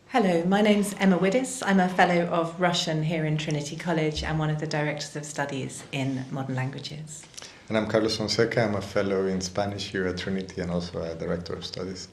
Hello, my name's Emma Widdis. I'm a Fellow of Russian here in Trinity College and one of the Directors of Studies in Modern Languages. And I'm Carlos Fonseca. I'm a Fellow in Spanish here at Trinity and also a Director of Studies.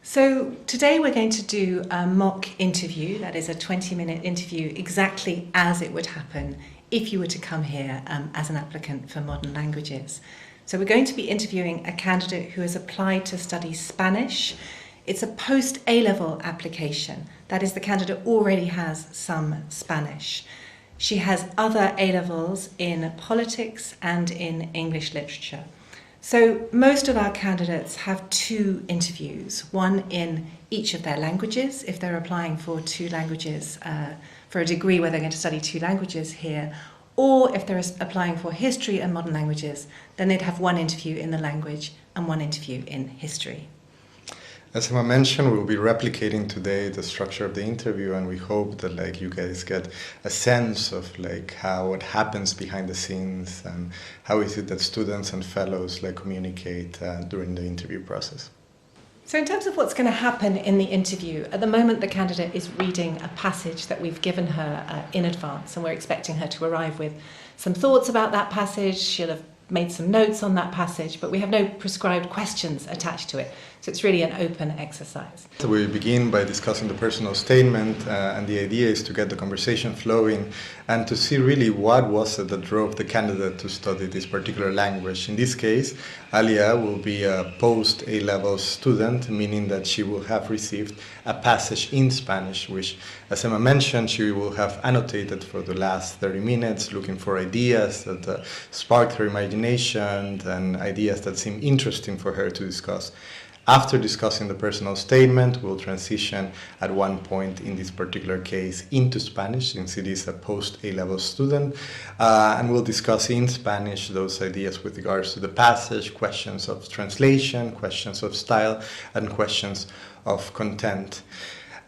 So today we're going to do a mock interview, that is a 20-minute interview exactly as it would happen if you were to come here as an applicant for Modern Languages. So we're going to be interviewing a candidate who has applied to study Spanish. It's a post-A-level application. That is, the candidate already has some Spanish. She has other A-levels in politics and in English literature. So most of our candidates have two interviews, one in each of their languages, if they're applying for two languages, for a degree where they're going to study two languages here, or if they're applying for history and modern languages, then they'd have one interview in the language and one interview in history. As Emma mentioned, we'll be replicating today the structure of the interview, and we hope that you guys get a sense of how what happens behind the scenes and how is it that students and fellows communicate during the interview process. So in terms of what's going to happen in the interview, at the moment the candidate is reading a passage that we've given her in advance, and we're expecting her to arrive with some thoughts about that passage. She'll have made some notes on that passage, but we have no prescribed questions attached to it. So it's really an open exercise. So we begin by discussing the personal statement, and the idea is to get the conversation flowing and to see really what was it that drove the candidate to study this particular language. In this case, Aliya will be a post-A-level student, meaning that she will have received a passage in Spanish, which, as Emma mentioned, she will have annotated for the last 30 minutes, looking for ideas that spark her imagination and ideas that seem interesting for her to discuss. After discussing the personal statement, we'll transition at one point in this particular case into Spanish, since it is a post-A-level student, and we'll discuss in Spanish those ideas with regards to the passage, questions of translation, questions of style, and questions of content.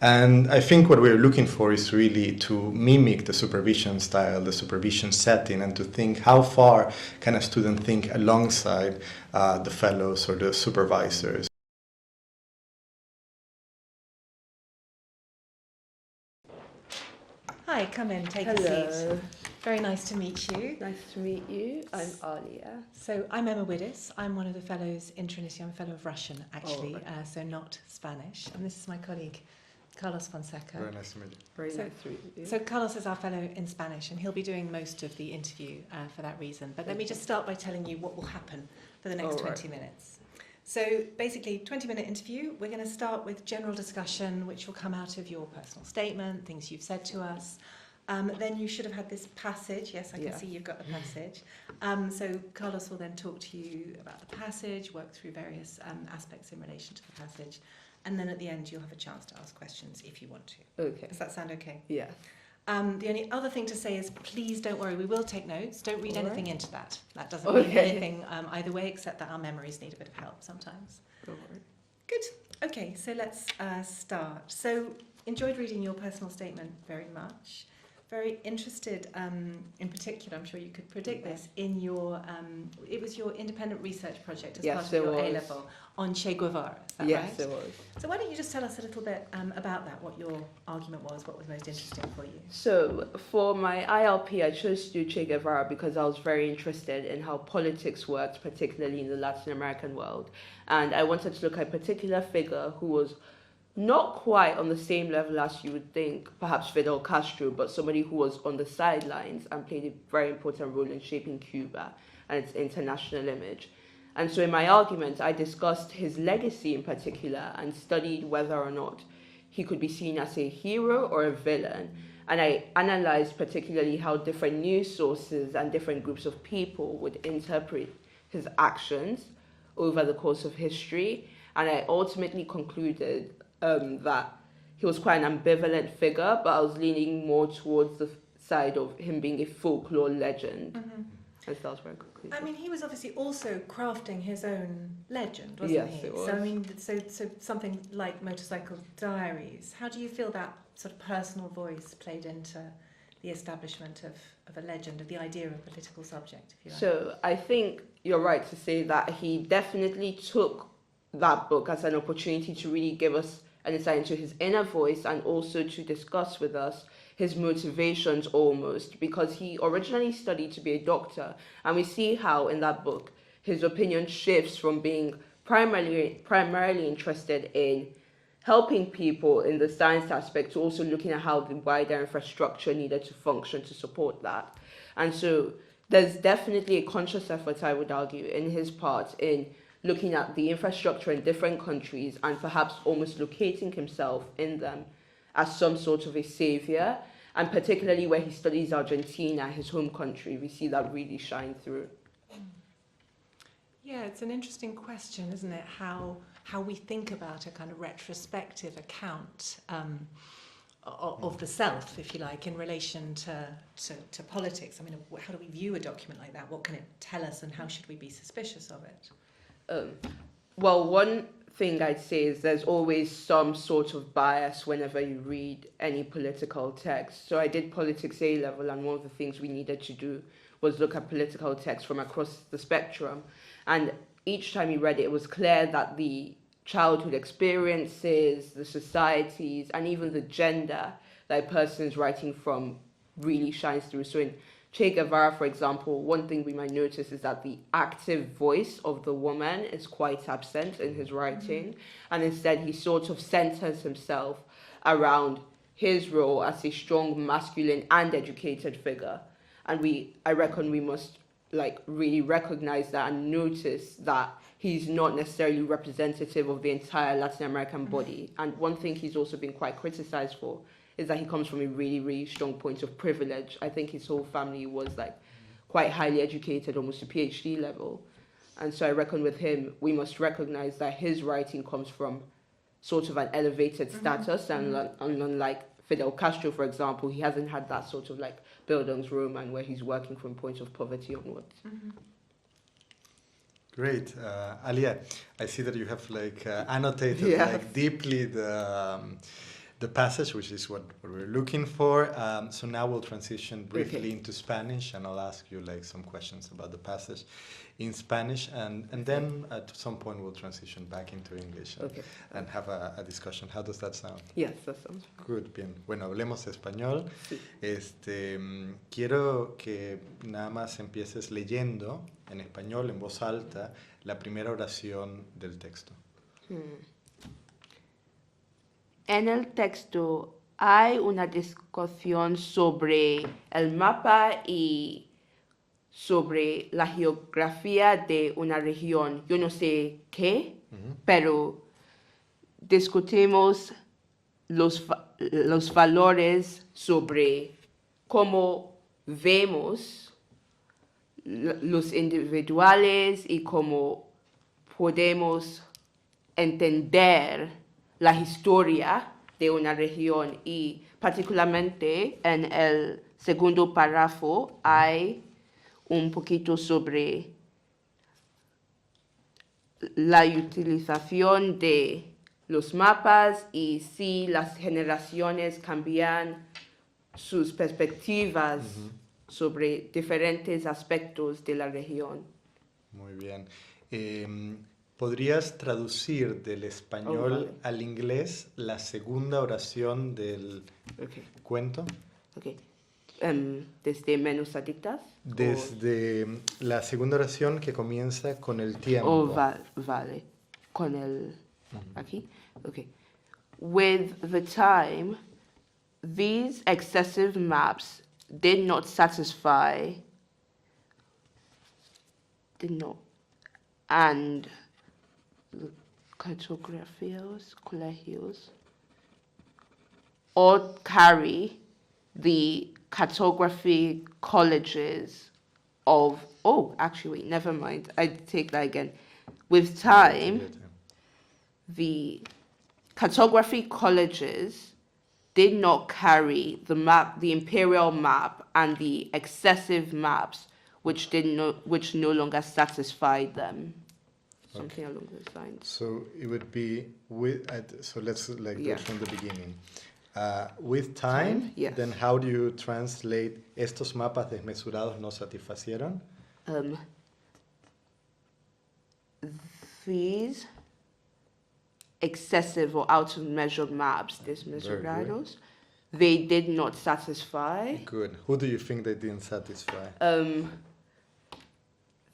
And I think what we're looking for is really to mimic the supervision style, the supervision setting, and to think how far can a student think alongside the fellows or the supervisors. Hi, come in, take a seat. Very nice to meet you. Nice to meet you. I'm Aliya. So I'm Emma Widdis. I'm one of the fellows in Trinity. I'm a fellow of Russian, actually, so not Spanish. And this is my colleague, Carlos Fonseca. Very nice to meet you. Very nice to meet you. So Carlos is our fellow in Spanish, and he'll be doing most of the interview for that reason. But let me just start by telling you what will happen for the next 20 minutes. So basically, 20-minute interview. We're going to start with general discussion, which will come out of your personal statement, things you've said to us. Then you should have had this passage. Yes, I can see you've got the passage. So Carlos will then talk to you about the passage, work through various aspects in relation to the passage. And then at the end, you'll have a chance to ask questions if you want to. Okay. Does that sound okay? Yeah. The only other thing to say is, please don't worry, we will take notes. Don't read anything into that. That doesn't mean anything either way, except that our memories need a bit of help sometimes. Good. Okay, so let's start. So, enjoyed reading your personal statement very much. Very interested, in particular, I'm sure you could predict this, in your, it was your independent research project as part of your A-level on Che Guevara, is that right? Yes, it was. So why don't you just tell us a little bit about that, what your argument was, what was most interesting for you? So, for my ILP, I chose to do Che Guevara because I was very interested in how politics worked, particularly in the Latin American world. And I wanted to look at a particular figure who was not quite on the same level as you would think, perhaps Fidel Castro, but somebody who was on the sidelines and played a very important role in shaping Cuba and its international image. And so in my argument, I discussed his legacy in particular and studied whether or not he could be seen as a hero or a villain. And I analyzed particularly how different news sources and different groups of people would interpret his actions over the course of history. And I ultimately concluded that he was quite an ambivalent figure, but I was leaning more towards the side of him being a folklore legend. Mm-hmm. And so that was very conclusive. I mean, he was obviously also crafting his own legend, wasn't he? Yes, it was. So, I mean, so something like Motorcycle Diaries. How do you feel that sort of personal voice played into the establishment of a legend, of the idea of a political subject, if you like? So I think you're right to say that he definitely took that book as an opportunity to really give us an insight into his inner voice, and also to discuss with us his motivations almost, because he originally studied to be a doctor, and we see how in that book his opinion shifts from being primarily interested in helping people in the science aspect to also looking at how the wider infrastructure needed to function to support that. And so there's definitely a conscious effort, I would argue, in his part in looking at the infrastructure in different countries and perhaps almost locating himself in them as some sort of a savior. And particularly where he studies Argentina, his home country, we see that really shine through. Yeah, it's an interesting question, isn't it? How we think about a kind of retrospective account of the self, if you like, in relation to politics. I mean, how do we view a document like that? What can it tell us, and how should we be suspicious of it? Well, one thing I'd say is there's always some sort of bias whenever you read any political text. So I did politics A level, and one of the things we needed to do was look at political text from across the spectrum. And each time you read it, it was clear that the childhood experiences, the societies, and even the gender that a person is writing from really shines through. So in Che Guevara, for example, one thing we might notice is that the active voice of the woman is quite absent in his writing, and instead he sort of centers himself around his role as a strong, masculine, and educated figure. And I reckon we must really recognize that and notice that he's not necessarily representative of the entire Latin American body. And one thing he's also been quite criticized for is that he comes from a really, really strong point of privilege. I think his whole family was quite highly educated, almost to PhD level. And so I reckon with him, we must recognize that his writing comes from sort of an elevated status, and unlike Fidel Castro, for example, he hasn't had that sort of Bildungsroman where he's working from point of poverty onwards. Great. Aliya, I see that you have annotated deeply the passage, which is what we're looking for. So now we'll transition briefly into Spanish, and I'll ask you some questions about the passage in Spanish, and then at some point we'll transition back into English and have a discussion. How does that sound? Yes, that sounds good. Bien. Bueno, hablemos español. Sí. Quiero que nada más empieces leyendo en español, en voz alta, la primera oración del texto. En el texto hay una discusión sobre el mapa y sobre la geografía de una región. Yo no sé qué, pero discutimos los valores sobre cómo vemos los individuales y cómo podemos entender la historia de una región, y particularmente en el segundo párrafo hay un poquito sobre la utilización de los mapas y si las generaciones cambian sus perspectivas sobre diferentes aspectos de la región. Muy bien. ¿Podrías traducir del español al inglés la segunda oración del cuento? Okay. ¿Desde menos adictas? Desde la segunda oración que comienza con el tiempo. Vale. Con el... Aquí? Okay. With the time, these excessive maps did not satisfy... And cartografías, colegios, or carry the cartography colleges of... Oh, actually, wait, never mind. I take that again. With time, the cartography colleges did not carry the map, the imperial map, and the excessive maps, which no longer satisfied them. Something along those lines. So it would be so let's do it from the beginning. With time, yes. Then how do you translate estos mapas desmesurados no satisfacieron? These excessive or out of measure maps, these mesorados, they did not satisfy. Good. Who do you think they didn't satisfy?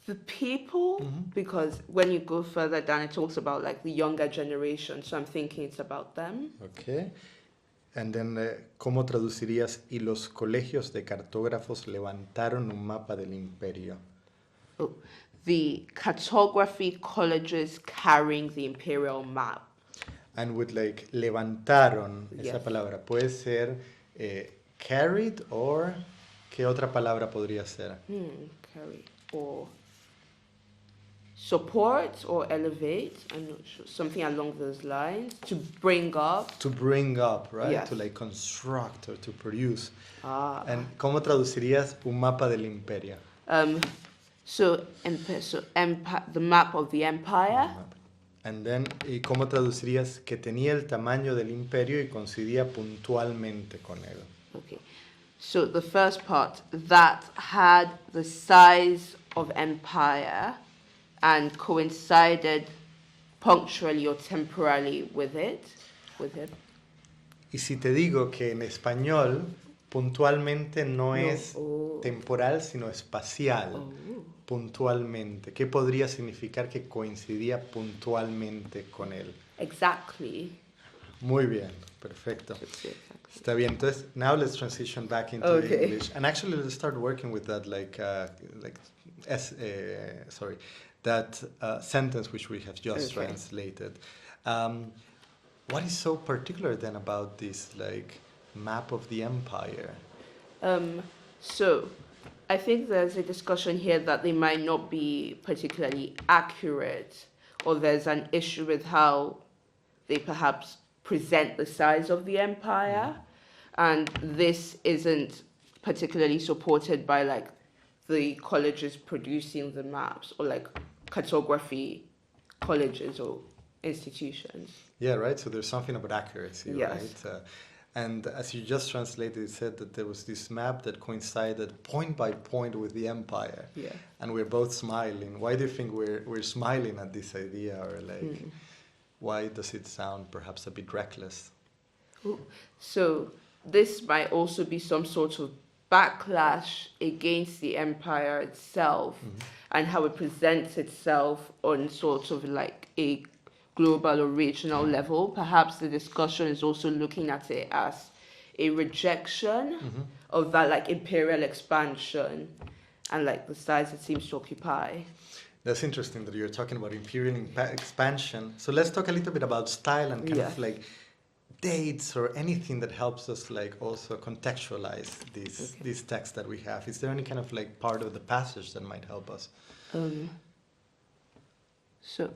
The people, because when you go further down, it talks about like the younger generation, so I'm thinking it's about them. Okay. And then, ¿cómo traducirías? Y los colegios de cartógrafos levantaron un mapa del imperio. Oh, the cartography colleges carrying the imperial map. And with like levantaron, esa Yes. palabra puede ser carried or ¿qué otra palabra podría ser? Carry or support or elevate, I'm not sure, something along those lines, to bring up. To bring up, right? Yes. To like construct or to produce. Ah. And ¿cómo traducirías un mapa del imperio? So the map of the empire. And then, ¿y cómo traducirías que tenía el tamaño del imperio y coincidía puntualmente con él? Okay. So the first part, that had the size of empire and coincided punctually or temporarily with it. Y si te digo que en español puntualmente no es temporal, sino espacial. Puntualmente. ¿Qué podría significar que coincidía puntualmente con él? Exactly. Muy bien, perfecto. Está bien. Entonces, now let's transition back into English, and actually let's start working with that, that sentence which we have just translated. What is so particular then about this, like, map of the empire? So, I think there's a discussion here that they might not be particularly accurate, or there's an issue with how they perhaps present the size of the empire, and this isn't particularly supported by like the colleges producing the maps or like cartography colleges or institutions. Yeah, right. So there's something about accuracy, Yes. right? And as you just translated, it said that there was this map that coincided point by point with the empire. Yeah. And we're both smiling. Why do you think we're smiling at this idea, or like, why does it sound perhaps a bit reckless? So this might also be some sort of backlash against the empire itself and how it presents itself on sort of like a global or regional level. Perhaps the discussion is also looking at it as a rejection of that like imperial expansion and like the size it seems to occupy. That's interesting that you're talking about imperial expansion. So let's talk a little bit about style and kind of like dates or anything that helps us like also contextualize this text that we have. Is there any kind of like part of the passage that might help us? So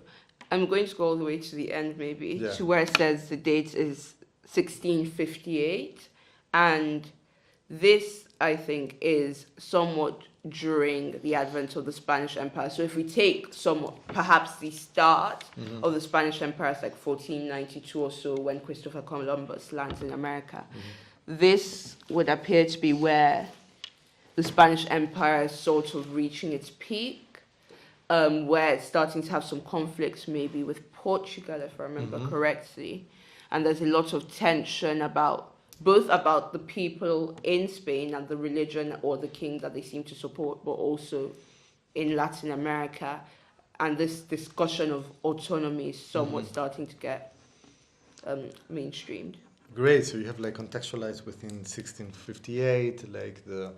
I'm going to go all the way to the end maybe, to where it says the date is 1658. And this, I think, is somewhat during the advent of the Spanish Empire. So if we take perhaps the start of the Spanish Empire, it's like 1492 or so, when Christopher Columbus lands in America. This would appear to be where the Spanish Empire is sort of reaching its peak. Where it's starting to have some conflicts maybe with Portugal, if I remember correctly. And there's a lot of tension about the people in Spain and the religion or the king that they seem to support, but also in Latin America. And this discussion of autonomy is somewhat starting to get mainstreamed. Great, so you have like contextualized within 1658, like the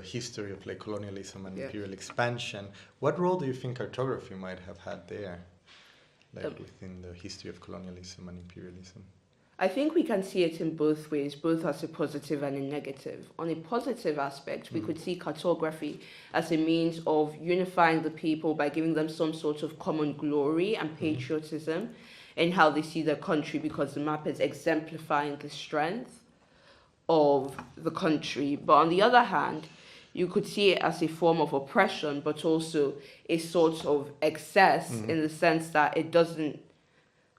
history of like colonialism and imperial expansion. What role do you think cartography might have had there, like within the history of colonialism and imperialism? I think we can see it in both ways, both as a positive and a negative. On a positive aspect, we could see cartography as a means of unifying the people by giving them some sort of common glory and patriotism in how they see their country, because the map is exemplifying the strength of the country. But on the other hand, you could see it as a form of oppression, but also a sort of excess in the sense that it doesn't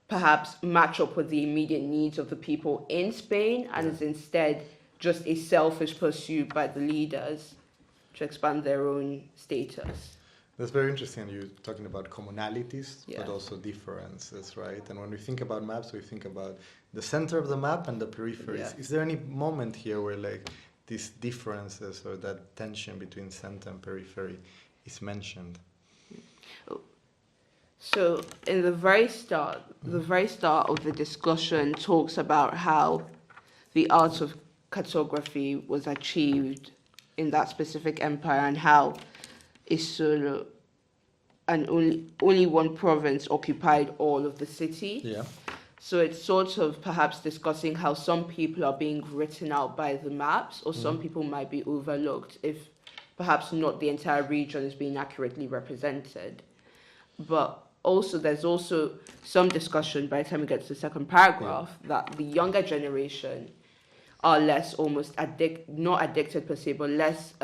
perhaps match up with the immediate needs of the people in Spain and is instead just a selfish pursuit by the leaders to expand their own status. That's very interesting. You're talking about commonalities, Yeah. but also differences, right? And when we think about maps, we think about the center of the map and the peripheries. Yeah. Is there any moment here where like these differences or that tension between center and periphery is mentioned? So in the very start of the discussion talks about how the art of cartography was achieved in that specific empire and how Isolo and only one province occupied all of the city. Yeah. So it's sort of perhaps discussing how some people are being written out by the maps, or some people might be overlooked if perhaps not the entire region is being accurately represented. But also, there's also some discussion by the time we get to the second paragraph that the younger generation are less almost not addicted per se, but less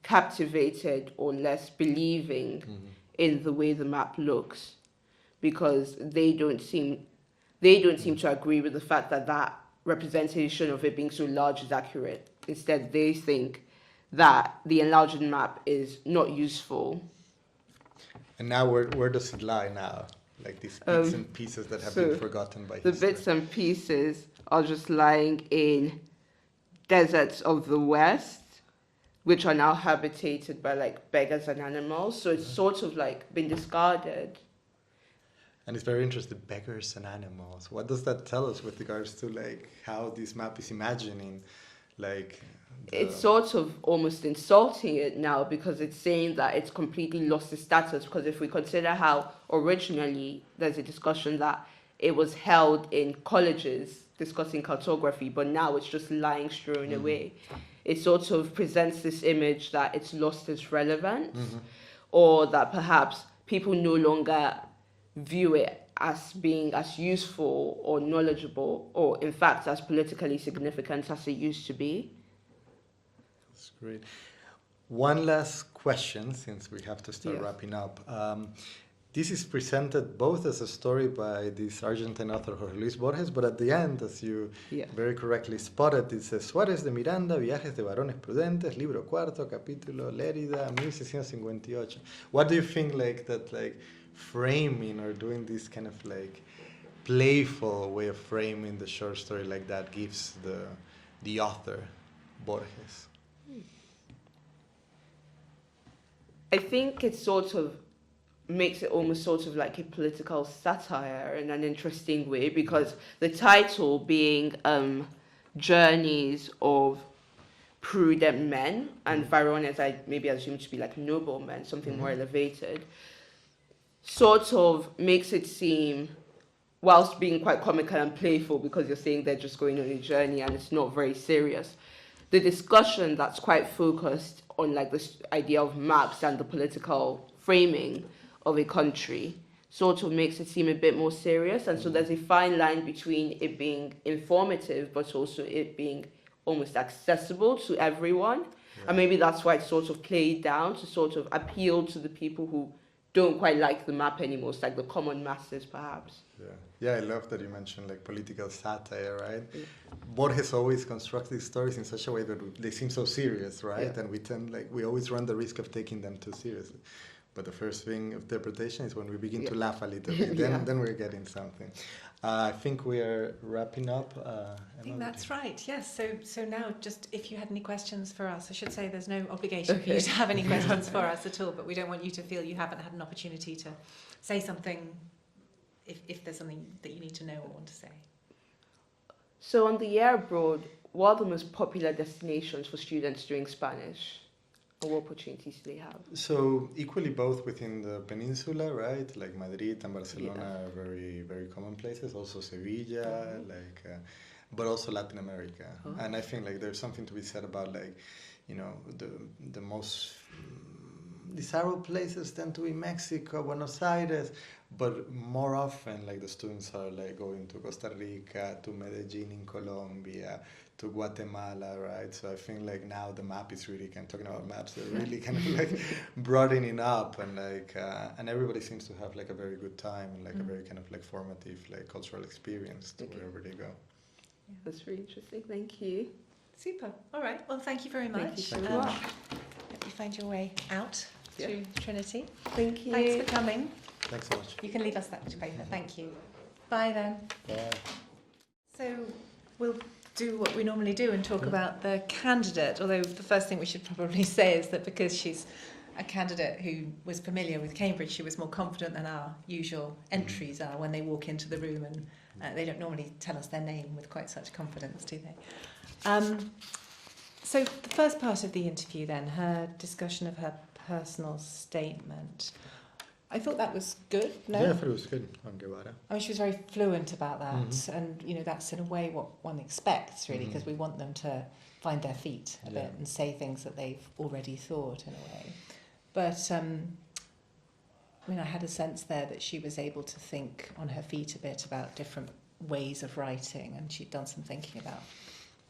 captivated or less believing in the way the map looks, because they don't seem to agree with the fact that that representation of it being so large is accurate. Instead, they think that the enlarged map is not useful. And now where does it lie now? Like these bits and pieces that have been forgotten by the history. bits and pieces are just lying in deserts of the West, which are now habitated by like beggars and animals. So it's sort of like been discarded. And it's very interesting, beggars and animals. What does that tell us with regards to like how this map is imagining like It's sort of almost insulting it now, because it's saying that it's completely lost its status. Because if we consider how originally there's a discussion that it was held in colleges discussing cartography, but now it's just lying strewn away. It sort of presents this image that it's lost its relevance, or that perhaps people no longer view it as being as useful or knowledgeable, or in fact as politically significant as it used to be. That's great. One last question, since we have to start Yes. wrapping up. This is presented both as a story by this Argentine author Jorge Luis Borges, but at the end, as you very correctly spotted, it says Suárez de Miranda, Viajes de Varones Prudentes, libro cuarto, capítulo Lérida, 1658. What do you think like that like framing or doing this kind of like playful way of framing the short story like that gives the author, Borges? I think it sort of makes it almost sort of like a political satire in an interesting way, because the title being Journeys of Prudent Men, and Varones I maybe assume to be like noble men, something more elevated, sort of makes it seem, whilst being quite comical and playful, because you're saying they're just going on a journey and it's not very serious, the discussion that's quite focused on like this idea of maps and the political framing of a country sort of makes it seem a bit more serious. And so there's a fine line between it being informative but also it being almost accessible to everyone. And maybe that's why it's sort of played down to sort of appeal to the people who don't quite like the map anymore. It's like the common masses, perhaps. Yeah, I love that you mentioned like political satire, right? Borges always constructs these stories in such a way that they seem so serious, right? And we always run the risk of taking them too seriously. But the first thing of interpretation is when we begin to laugh a little bit. Then we're getting something. I think we are wrapping up. I think that's right. Yes. So now, just if you had any questions for us, I should say there's no obligation for you to have any questions for us at all. But we don't want you to feel you haven't had an opportunity to say something if there's something that you need to know or want to say. So on the year abroad, what are the most popular destinations for students doing Spanish? Or what opportunities do they have? So equally both within the peninsula, right? Like Madrid and Barcelona are very, very common places. Also Sevilla, but also Latin America. And I think like there's something to be said about like, you know, the most desirable places tend to be Mexico, Buenos Aires, but more often like the students are like going to Costa Rica, to Medellin in Colombia, to Guatemala, right? So I think like now the map is really kind of talking about maps. They're really kind of like broadening up, and like and everybody seems to have like a very good time and like a very kind of like formative like cultural experience to wherever they go. That's really interesting. Thank you. Super. All right. Well, thank you very much. Thank you so much. Hope you find your way out Yeah. to Trinity. Thank you. Thanks for coming. Thanks so much. You can leave us that bit of paper. Thank you. Bye then. Bye. So we'll do what we normally do and talk about the candidate, although the first thing we should probably say is that because she's a candidate who was familiar with Cambridge, she was more confident than our usual entries are when they walk into the room, and they don't normally tell us their name with quite such confidence, do they? So the first part of the interview then, her discussion of her personal statement, I thought that was good, no? Yeah, I thought it was good on Guevara. I mean, she was very fluent about that, and you know that's in a way what one expects, really, because we want them to find their feet a bit and say things that they've already thought in a way. But I mean, I had a sense there that she was able to think on her feet a bit about different ways of writing, and she'd done some thinking about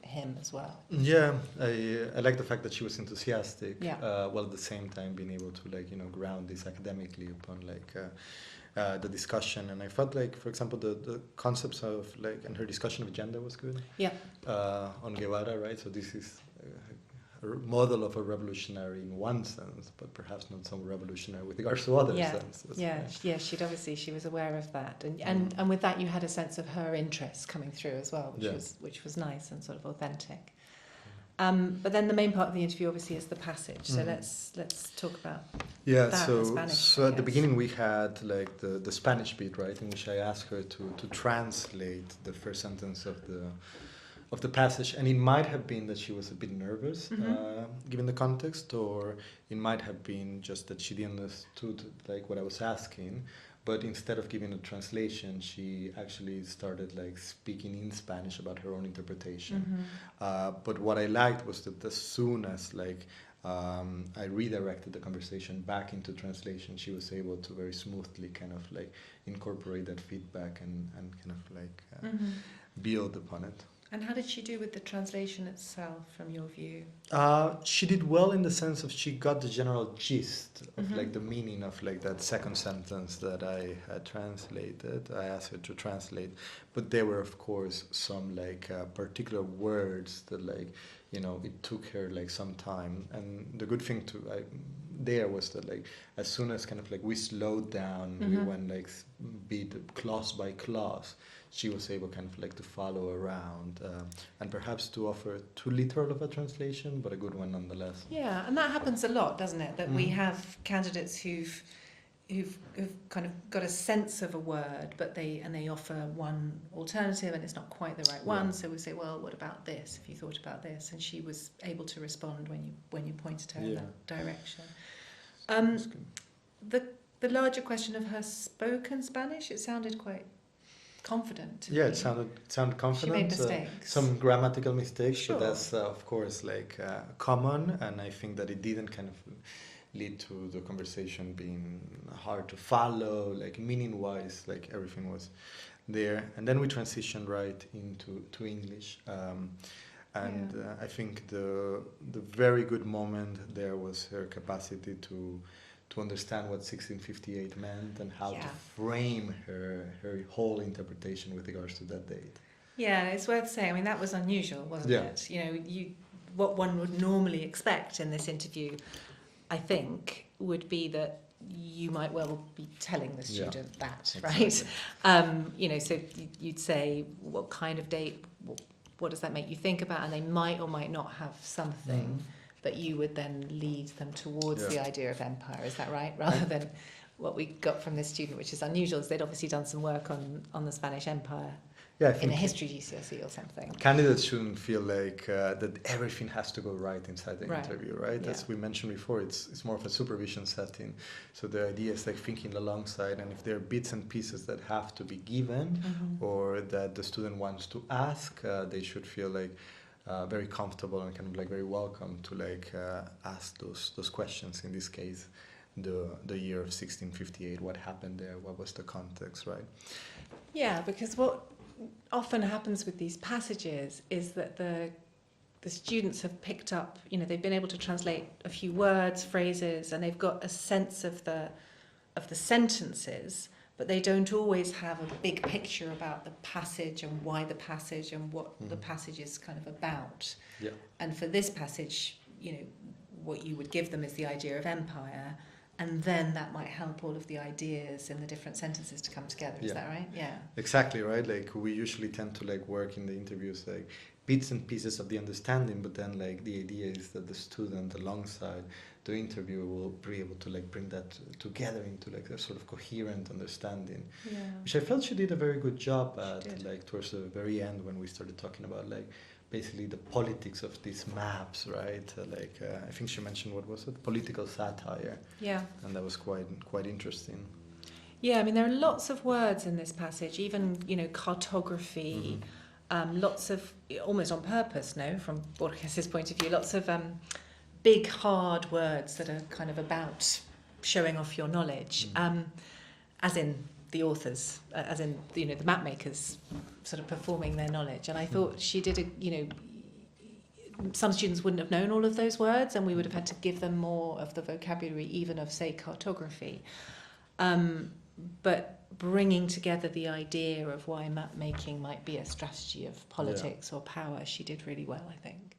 him as well. Yeah, I like the fact that she was enthusiastic, Yeah. while at the same time being able to ground this academically upon the discussion. And I felt like, for example, the concepts of and her discussion of gender was good. Yeah. On Guevara, right? So this is a model of a revolutionary in one sense, but perhaps not so revolutionary with regards to other senses. Yeah, she was aware of that, and with that you had a sense of her interest coming through as well, which was nice and sort of authentic. But then the main part of the interview obviously is the passage. So let's talk about that, the Spanish. So at the beginning we had the Spanish bit, right, in which I asked her to translate the first sentence of the passage, and it might have been that she was a bit nervous, given the context, or it might have been just that she didn't understood what I was asking. But instead of giving a translation, she actually started speaking in Spanish about her own interpretation. But what I liked was that as soon as I redirected the conversation back into translation, she was able to very smoothly kind of incorporate that feedback and kind of build upon it. And how did she do with the translation itself, from your view? She did well in the sense of she got the general gist of the meaning of that second sentence that I had translated. I asked her to translate, but there were of course some particular words that it took her some time. And the good thing there was that as soon as kind of we slowed down, we went beat clause by clause, she was able kind of to follow around and perhaps to offer too literal of a translation, but a good one nonetheless. Yeah, and that happens a lot, doesn't it? That we have candidates who've kind of got a sense of a word, but they offer one alternative and it's not quite the right one. So we say, well, what about this? If you thought about this, and she was able to respond when you pointed her in that direction. The larger question of her spoken Spanish, it sounded quite confident to me. It sounded confident. She made mistakes. Some grammatical mistakes, Sure. but that's of course common, and I think that it didn't kind of lead to the conversation being hard to follow, meaning wise, everything was there. And then we transitioned right into English. I think the very good moment there was her capacity to understand what 1658 meant and how to frame her whole interpretation with regards to that date. Yeah, it's worth saying. I mean, that was unusual, wasn't it? You know, what one would normally expect in this interview, I think, would be that you might well be telling the student that, right? So you'd say, what kind of date, what does that make you think about? And they might or might not have something, but you would then lead them towards the idea of empire. Is that right? Rather than what we got from this student, which is unusual, is they'd obviously done some work on the Spanish Empire. In a history GCSE or something. Candidates shouldn't feel that everything has to go right inside the interview, right? As we mentioned before, it's more of a supervision setting. So the idea is thinking alongside, and if there are bits and pieces that have to be given or that the student wants to ask, they should feel very comfortable and kind of very welcome to ask those questions. In this case, the year of 1658, what happened there, what was the context, right? Yeah, because what often happens with these passages is that the students have picked up, they've been able to translate a few words, phrases, and they've got a sense of the sentences, but they don't always have a big picture about the passage and why the passage and what the passage is kind of about. Yeah. And for this passage, what you would give them is the idea of empire, and then that might help all of the ideas in the different sentences to come together. Is that right? Yeah. Exactly, right? Like we usually tend to like work in the interviews like bits and pieces of the understanding, but then like the idea is that the student alongside the interviewer will be able to like bring that together into like a sort of coherent understanding. Yeah. Which I felt she did a very good job at, did. like towards the very end when we started talking about like basically the politics of these maps, right? I think she mentioned, what was it? Political satire. Yeah. And that was quite interesting. Yeah, I mean, there are lots of words in this passage, even, cartography, lots of, almost on purpose, no, from Borges's point of view, lots of big, hard words that are kind of about showing off your knowledge, as in the authors, as in, the map makers sort of performing their knowledge. And I thought she did some students wouldn't have known all of those words, and we would have had to give them more of the vocabulary, even of, say, cartography. But bringing together the idea of why map making might be a strategy of politics or power, she did really well, I think.